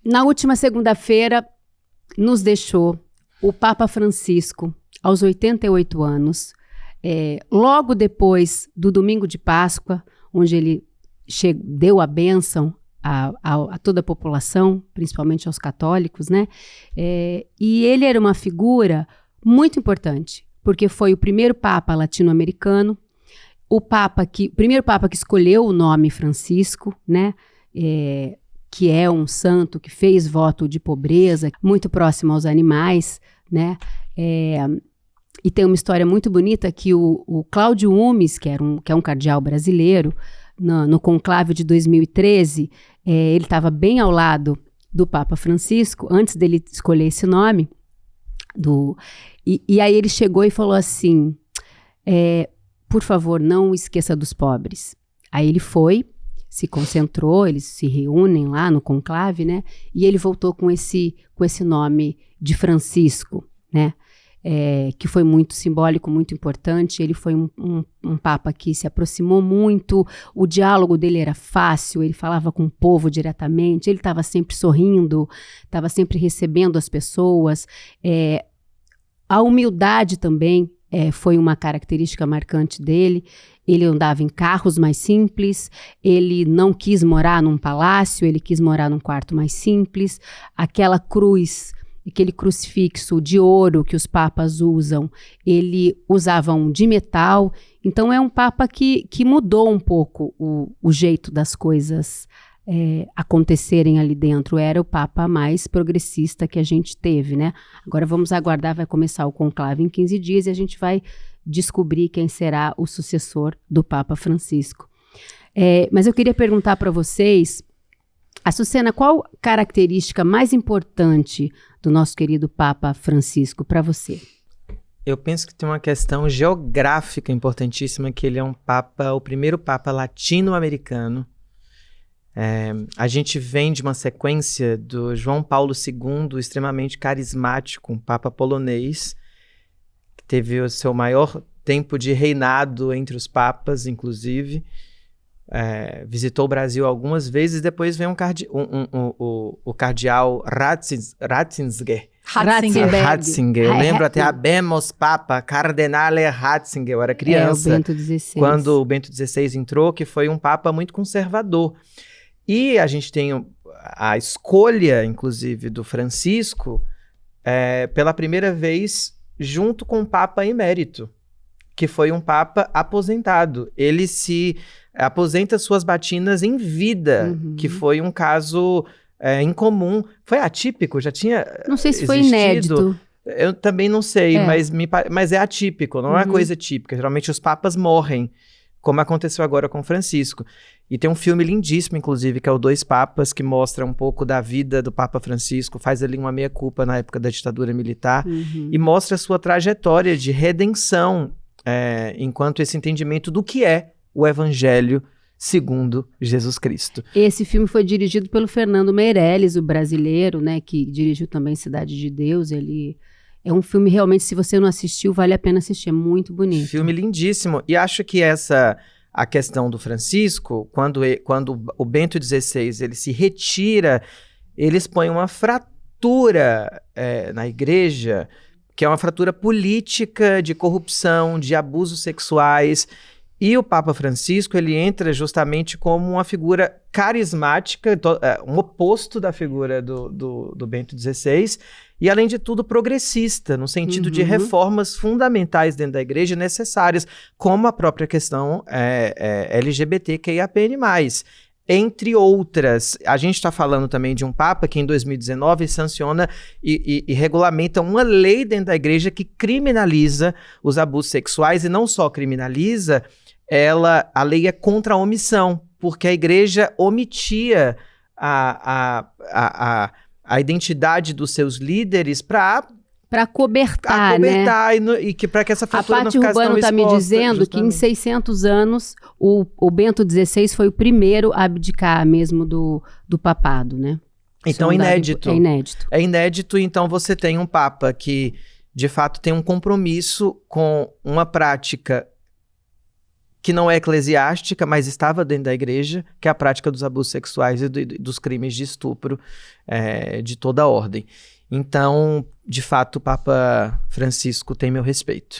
Na última segunda-feira, nos deixou o Papa Francisco, aos 88 anos, logo depois do domingo de Páscoa, onde ele deu a bênção a toda a população, principalmente aos católicos, né? E ele era uma figura muito importante, porque foi o primeiro Papa latino-americano, o primeiro Papa que escolheu o nome Francisco, né? Que é um santo que fez voto de pobreza, muito próximo aos animais, né? E tem uma história muito bonita que o Cláudio Umes, que é um cardeal brasileiro, no conclave de 2013, ele estava bem ao lado do Papa Francisco, antes dele escolher esse nome, e aí ele chegou e falou assim, por favor, não esqueça dos pobres. Aí ele foi, se concentrou, eles se reúnem lá no conclave, né? E ele voltou com esse nome de Francisco, né? Que foi muito simbólico, muito importante. Ele foi um papa que se aproximou muito, o diálogo dele era fácil, ele falava com o povo diretamente, ele estava sempre sorrindo, estava sempre recebendo as pessoas. A humildade também foi uma característica marcante dele. Ele andava em carros mais simples, ele não quis morar num palácio, ele quis morar num quarto mais simples. Aquela cruz, aquele crucifixo de ouro que os papas usam, ele usava um de metal. Então é um papa que mudou um pouco o jeito das coisas acontecerem ali dentro. Era o papa mais progressista que a gente teve, né? Agora vamos aguardar, vai começar o conclave em 15 dias e a gente vai descobrir quem será o sucessor do Papa Francisco. Mas eu queria perguntar para vocês, Açucena, qual característica mais importante do nosso querido Papa Francisco para você? Eu penso que tem uma questão geográfica importantíssima, que ele é o primeiro Papa latino-americano. A gente vem de uma sequência do João Paulo II, extremamente carismático, um Papa polonês, teve o seu maior tempo de reinado entre os papas, inclusive. Visitou o Brasil algumas vezes, depois vem o cardeal Ratzinger. Eu lembro até Habemus Papa, Cardenale Ratzinger. Eu era criança. O Bento XVI. Quando o Bento XVI entrou, que foi um papa muito conservador. E a gente tem a escolha, inclusive, do Francisco, pela primeira vez, junto com o Papa Emérito, que foi um Papa aposentado. Ele se aposenta suas batinas em vida, que foi um caso incomum. Foi atípico? Já tinha Não sei se existido? foi inédito. Eu também não sei, mas é atípico, não é uma coisa típica. Geralmente os papas morrem, como aconteceu agora com Francisco. E tem um filme lindíssimo, inclusive, que é o Dois Papas, que mostra um pouco da vida do Papa Francisco, faz ali uma meia-culpa na época da ditadura militar, e mostra a sua trajetória de redenção, enquanto esse entendimento do que é o Evangelho segundo Jesus Cristo. Esse filme foi dirigido pelo Fernando Meirelles, o brasileiro, né, que dirigiu também Cidade de Deus. Ele é um filme, realmente, se você não assistiu, vale a pena assistir, é muito bonito. Filme lindíssimo. E acho que a questão do Francisco, quando o Bento XVI ele se retira, ele expõe uma fratura na igreja, que é uma fratura política, de corrupção, de abusos sexuais. E o Papa Francisco, ele entra justamente como uma figura carismática, um oposto da figura do Bento XVI, e, além de tudo, progressista, no sentido de reformas fundamentais dentro da igreja necessárias, como a própria questão LGBTQIAPN+. Entre outras, a gente está falando também de um Papa que em 2019 sanciona e regulamenta uma lei dentro da igreja que criminaliza os abusos sexuais, e não só criminaliza, a lei é contra a omissão, porque a igreja omitia a identidade dos seus líderes para acobertar, né? E para que essa fratura não ficasse tão exposta. A Paty Urbano está me dizendo justamente que em 600 anos o Bento XVI foi o primeiro a abdicar mesmo do papado, né? Então é inédito. É inédito, então você tem um Papa que, de fato, tem um compromisso com uma prática que não é eclesiástica, mas estava dentro da igreja, que é a prática dos abusos sexuais e dos crimes de estupro de toda a ordem. Então, de fato, o Papa Francisco tem meu respeito.